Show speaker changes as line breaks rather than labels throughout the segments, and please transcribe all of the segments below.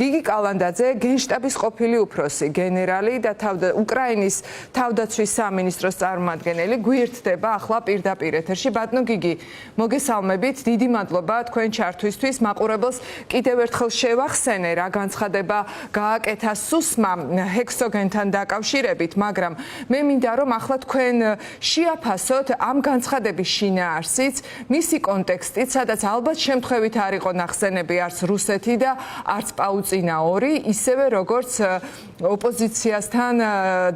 გიგი კალანდაძე, გენშტაბის ყოფილი უფროსი, გენერალი და უკრაინის თავდაცვის სამინისტროს წარმომადგენელი გვერდდება ახლა პირდაპირ ეთერში. ბატონო გიგი, მოგესალმებით, დიდი მადლობა თქვენ ჩართვისთვის. მაყურებელს კიდევ ერთხელ შევახსენე, რა განცხადება გააკეთა სუსმა ჰექსოგენთან დაკავშირებით, მაგრამ მე მინდა რომ ახლა თქვენ შეაფასოთ ამ განცხადების შინაარსიც, მისი კონტექსტით, სადაც ალბათ შემთხვევით არ იყო ნახსენები არც რუსეთი და არც პაუწინა 2, ისევე როგორც ოპოზიციასთან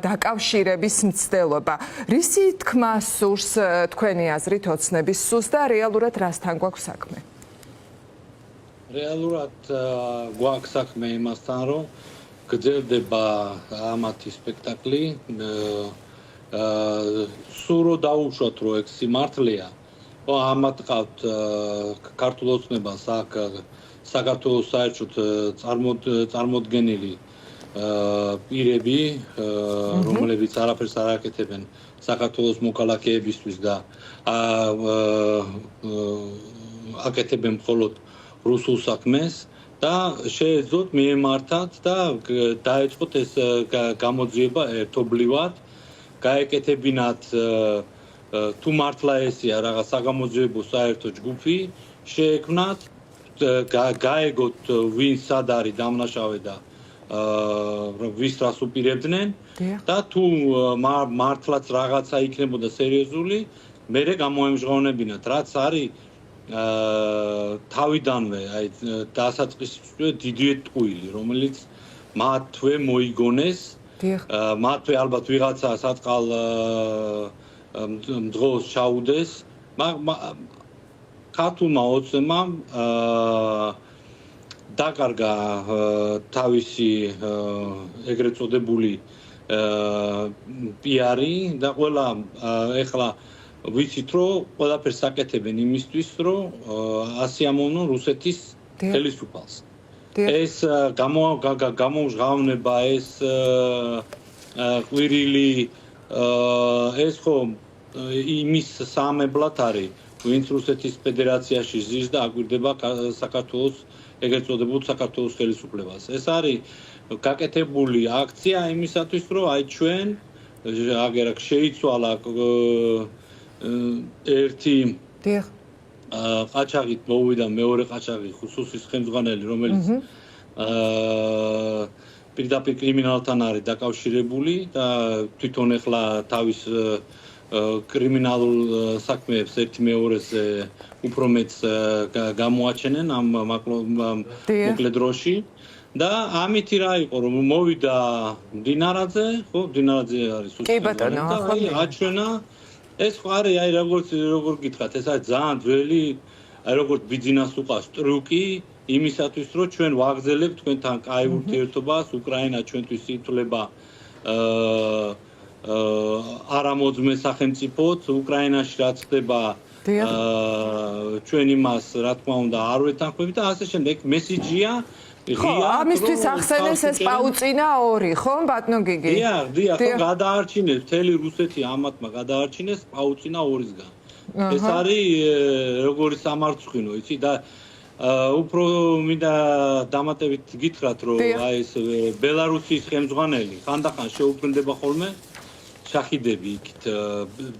დაკავშირების მცდელობა. რისი თქმა სურს თქვენი აზრით ოცნების სულს და რეალურად რასთან გვაქვს საქმე?
რეალურად გვაქვს საქმე იმასთან, რომ გრძელდება ამათი სპექტაკლი. სურო დაუშვათ, რომ ეგ სიმართლეა. ამათ ყავთ ქართულ ოცნებას აქ საქართველოს საერთოდ წარმოდგენილი პირები, რომლებიც არაფერს არ აკეთებენ საქართველოს მოქალაქეებისთვის და აკეთებენ მხოლოდ რუსულ საქმეს და შეეძლოთ მიემართათ და დაეწყოთ ეს გამოძიება ერთობლივად, გაეკეთებინათ თუ მართლა ესეა რაღაც საგამოძიებო საერთო ჯგუფი, შეექმნათ, გაეგოთ ვინ სად არის დამნაშავე და ვის რას უპირებდნენ და თუ მართლაც რაღაცა იქნებოდა სერიოზული, მერე გამოემჟღავნებინათ, რაც არის თავიდანვე აი დასაწყისში დიდი ტყუილი, რომელიც მათვე მოიგონეს, მათვე ალბათ ვიღაცა საწყალ მძღოლს ჩაუდეს, ქართულმა ოცნებამ დაკარგა თავისი ეგრეთ წოდებული პიარი და ყველა ეხლა ვიცით, რომ ყველაფერს აკეთებენ იმისთვის, რომ ასიამოვნონ რუსეთის ხელისუფალს. ეს გამომჟღავნება, ეს ყვირილი, ეს ხო იმის სამებლად არის, ვინც რუსეთის ფედერაციაში ზის და აკვირდება საქართველოს ეგრეთ წოდებულ საქართველოს ხელისუფლებას. ეს არის გაკეთებული აქცია იმისათვის, რომ აი ჩვენ აგერაკ შეიცვალა ერთი ყაჩაღით მოვიდა მეორე ყაჩაღი ხუსუსის ხელმძღვანელი, რომელიც პირდაპირ კრიმინალთან არის დაკავშირებული და თვითონ ახლა თავის კრიმინალურ საქმეებს ერთი მეორეზე უფრო მეც გამოაჩენენ ამ მოკლე დროში და ამითი რა იყო, რომ მოვიდა დინარაძე, ხო, დინარაძე არის
სუსტი
აჩვენა ეს ხო არის აი როგორ გითხრათ, ეს არის ძალიან ძველი, აი როგორც ბიძინას უყავს ტრიუკი იმისათვის, რომ ჩვენ ვაგრძელებთ თქვენთან კაი ურთიერთობას, უკრაინა ჩვენთვის ითვლება არამოძმე სახელმწიფოდ, უკრაინაში რაც ხდება ჩვენ იმას რა თქმა უნდა არ ვეთანხმებით და ასე შემდეგ. მესიჯია
ხო, ამისთვის ახსენეს ეს პაუწინა 2, ხო, ბატონო გიგი?
დიახ, ხო, გადაარჩინეს მთელი რუსეთი ამათმა გადაარჩინეს პაუწინა 2-გან. ეს არის როგორი სამარცხვინო, იცი და უფრო მინდა დამატებით გითხრათ, რომ აი ეს ბელარუსის ხელმძღვანელი ხანდახან შეუბრუნდება ხოლმე შახიდები იქით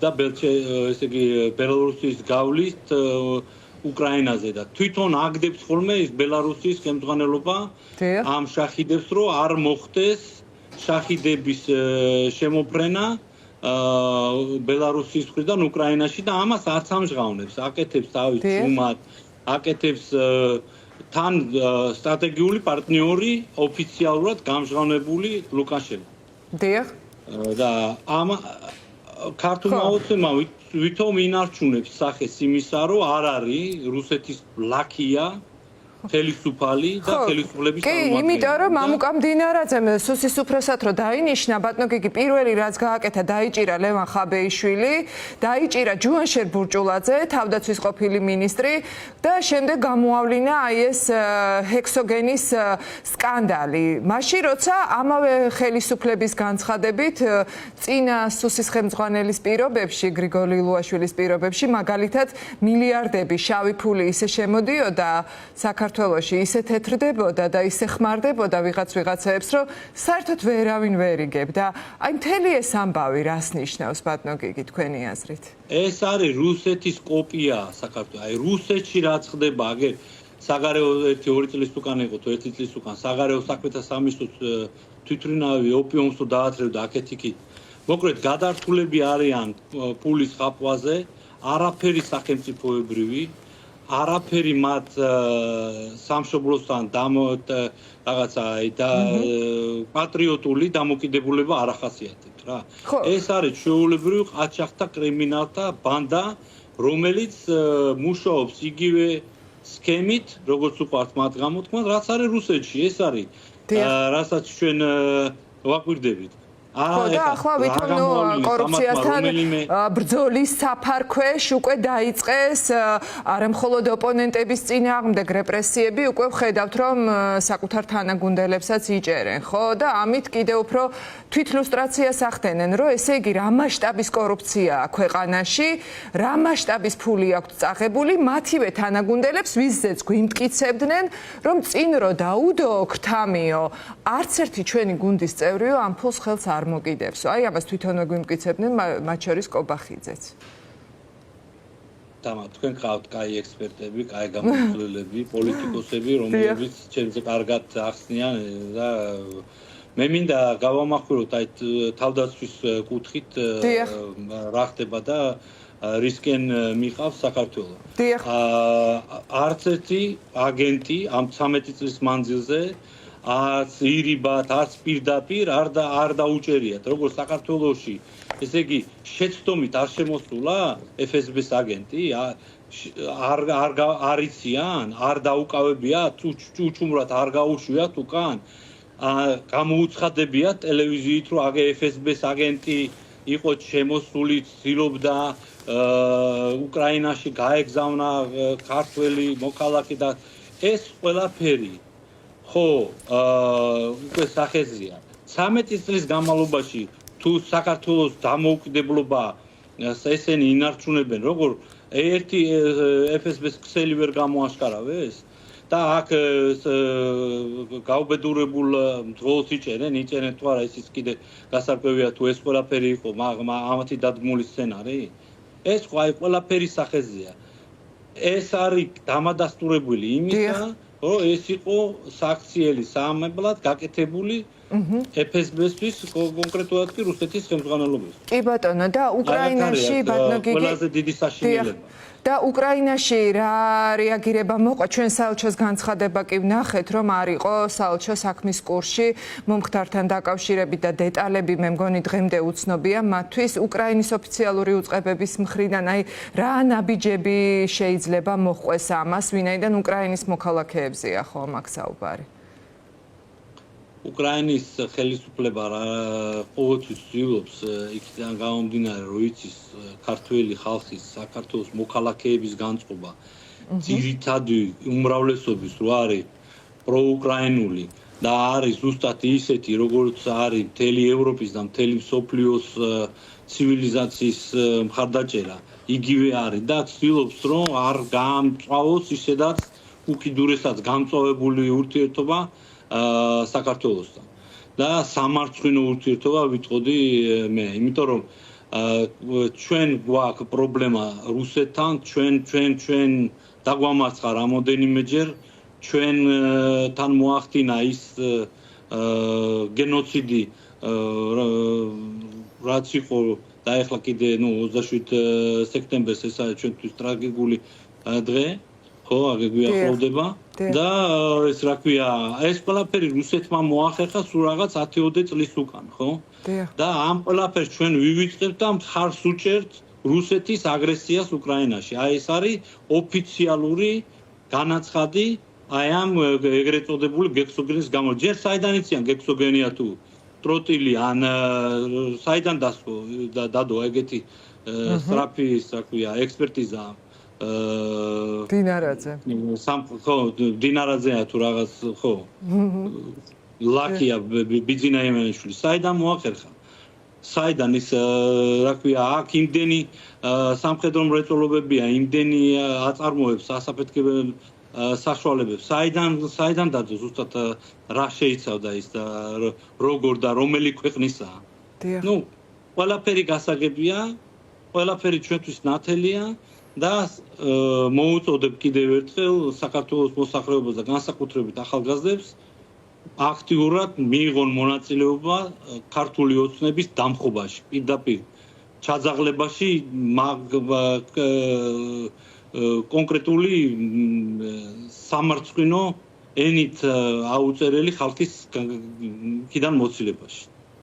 და ესე იგი ბელარუსის გავლით უკრაინაზე და თვითონ აგდებს ხოლმე ის ბელარუსის ხელმძღვანელობა ამ შახიდებს, რომ არ მოხდეს შახიდების შემოფრენა ბელარუსის მხრიდან უკრაინაში და ამას არც ამჟღავნებს, აკეთებს თავის ჯუმად, აკეთებს თან სტრატეგიული პარტნიორი ოფიციალურად გამჟღავნებული ლუკაშენკო.
დიახ.
და ამ ქართულმა ოცნებამ ვითომ ინარჩუნებს სახეს იმისა, რომ არ არის რუსეთის ლაქია ხელისუფალი და ხელისუფლების
წარმომადგენელი. კი, იმიტომ რომ მამუკამ დინარაძემ სუსის უფროსად რომ დაინიშნა, ბატონო გიგი, პირველი რაც გააკეთა, დაიჭირა ლევან ხაბეიშვილი, დაიჭირა ჯუანშერ ბურჭულაძე, თავდაცვის ყოფილი მინისტრი და შემდეგ გამოავლინა აი ეს ჰექსოგენის სკანდალი. მაშინ როცა ამავე ხელისუფლების განცხადებით წინა სუსის ხელმძღვანელის პირობებში, გრიგოლი ლუაშვილის პირობებში, მაგალითად მილიარდები შავი ფული ისე შემოდიოდა საქართველოს საქართველოში ისე თეთრდებოდა და ისე ხმარდებოდა ვიღაცებს, რომ საერთოდ ვერავინ ვერ იგებდა. აი მთელი ეს ამბავი რას ნიშნავს, ბატონო გიგი, თქვენი აზრით?
ეს არის რუსეთის კოპია საქართველოს. აი რუსეთში რაც ხდება, აგერ საგარეო 1-2 წლის უკან იყო, 1 წლის უკან საგარეო საქმეთა სამინისტროს თვითმფრინავი ოპიუმს თუ დაათრევდა აქეთ-იქით. მოკლედ გადართულები არიან პულის ხაპვაზე, არაფერი სახელმწიფოებრივი, არაფერი მათ სამშობლოსთან რაღაცა და პატრიოტული დამოკიდებულება არ ახასიათებთ რა. ეს არის ჩვეულებრივი ყაჩაღთა კრიმინალთა ბანდა, რომელიც მუშაობს იგივე სქემით, როგორც უყვართ მათ გამოთქმა, რაც არის რუსეთში. ეს არის რასაც ჩვენ ვაკვირდებით.
და ახლა ვითომ კორუფციასთან ბრძოლის საფარქვეშ უკვე დაიწყეს არა მხოლოდ ოპონენტების წინააღმდეგ რეპრესიები, უკვე ვხედავთ, რომ საკუთარ თანაგუნდელებსაც იჭერენ, ხო? და ამით კიდევ უფრო თვითლუსტრაციას ახდენენ, რომ ესე იგი რა მასშტაბის კორუფციაა ქვეყანაში, რა მასშტაბის ფული აქვთ წაღებული, მათივე თანაგუნდელებს ვიზეც გვიმტკიცებდნენ, რომ წინ რო დაუდო ქთამიო, არც ერთი ჩვენი გუნდის წევრიო ამ ფულს ხელს არ მოგიდებს. აი ამას თვითონვე გვიმტკიცებდნენ, მათ შორის კობახიძეც.
თქვენ ხავთ კაი ექსპერტები, კაი გამოცდილები, პოლიტიკოსები, რომლებიც ჩემზე კარგად ახსნიან და მე მინდა გავამახვილოთ აი თავდაცვის კუთხით რა ხდება და რისკენ მიყავს საქართველო. არც ერთი აგენტი ამ 13 წლის მანძილზე არც ირიბად, არც პირდაპირ არ დაუჭერიათ, როგორც საქართველოში, ესე იგი შეცდომით არ შემოსულა FSB-ს აგენტი, არ იციან, არ დაუკავებიათ, უჩუმრად არ გაუშვიათ უკან, გამოუცხადებიათ ტელევიზიით, რომ FSB-ს აგენტი იყო შემოსული, ცდილობდა უკრაინაში გაეგზავნა ქართველი მოქალაქე და ეს ყველაფერი ხო, უკვე სახეზია. 13 წლის განმავლობაში თუ საქართველოს დამოუკიდებლობა ესენი ინარჩუნებენ, როგორ ერთი FSB-ს ქსელი ვერ გამოაშკარავეს და აქ გაუბედურებულ მძღოლს იჭერენ თუ არა, ისიც კიდე გასარკვევია თუ ეს ყველაფერი იყო ამათი დადგმული სცენარი. ეს ყველაფერი სახეზია. ეს არის დამადასტურებელი იმისა, რომ ეს იყო საქციელი საამებლად გაკეთებული FSB-ისთვის, კონკრეტულად კი რუსეთის ხელმძღვანელობისთვის.
კი ბატონო, და უკრაინაში ბატონო გიგი
ყველაზე დიდი საშინელება.
და უკრაინაში რა რეაგირება მოყვა? ჩვენ საელჩოს განცხადება კი ვნახეთ, რომ არ იყო საელჩო საქმის კურსში მომხდართან დაკავშირებით და დეტალები მე მგონი დღემდე უცნობია მათთვის. უკრაინის ოფიციალური უწყებების მხრიდან აი რა ნაბიჯები შეიძლება მოჰყვეს ამას, ვინაიდან უკრაინის მოქალაქეებზეა ხო მაგ საუბარი?
უკრაინის ხელისუფლება ყოველთვის ცდილობს იქიდან გამომდინარე, რომ იცის ქართველი ხალხის, საქართველოს მოქალაქეების განწყობა, ძირითადი უმრავლესობის რო არის პროუკრაინული და არის ზუსტად ისეთი, როგორც არის მთელი ევროპის და მთელი მსოფლიოს ცივილიზაციის მხარდაჭერა, იგივე არის და ცდილობს, რომ არ გამწვავოს ისედაც უკიდურესად გამწვავებული ურთიერთობა საქართველოსთან და სამარცხვინო ურთიერთობა ვიტყოდი მე, იმიტომ რომ ჩვენ გვაქვს პრობლემა რუსეთთან, ჩვენ დაგვამარცხა რამოდენიმეჯერ, ჩვენთან მოახდინა ის გენოციდი, რაც იყო და ეხლა კიდე 27 სექტემბერს ეს არის ჩვენთვის ტრაგიკული დღე. ხო, გვიახლოვდება და ეს რა ქვია, ეს ყველაფერი რუსეთმა მოახერხა სულ რაღაც 10-20 წლის უკან, ხო? და ამ ყველაფერს ჩვენ ვივიწყებთ და მხარს უჭერთ რუსეთის აგრესიას უკრაინაში. აი ეს არის ოფიციალური განაცხადი აი ამ ეგრეთ წოდებული გექსოგენის გამო. ჯერ საიდან იციან გექსოგენია თუ ტროტილი ან საიდან დასო დადო ეგეთი სტრაფი, რა ქვია, ექსპერტიზა
დინარაძე.
ხო, დინარაძეა თუ რაღაც, ხო. ლაკია ბიძინა ემენიშვილი. საიდან მოახერხა? საიდან ის, რა ქვია, აქ იმდენი სამხედრო მრეწველობებია, იმდენი აწარმოებს ასაფეთქებელ საშუალებებს. საიდან დაძო ზუსტად რა შეიცავდა ის და როგორ და რომელი ქვეყნისაა. ნუ ყველაფერი გასაგებია, ყველაფერი ჩვენთვის ნათელია და მოუწოდებ კიდევ ერთხელ საქართველოს მოსახლეობას და განსაკუთრებით ახალგაზრდებს აქტიურად მიიღონ მონაწილეობა ქართული ოცნების დამხობაში, პირდაპირ ჩაძაღლებაში კონკრეტული სამარცხვინო ენით აუწერელი ხალხის მხრიდან მოცილებაში.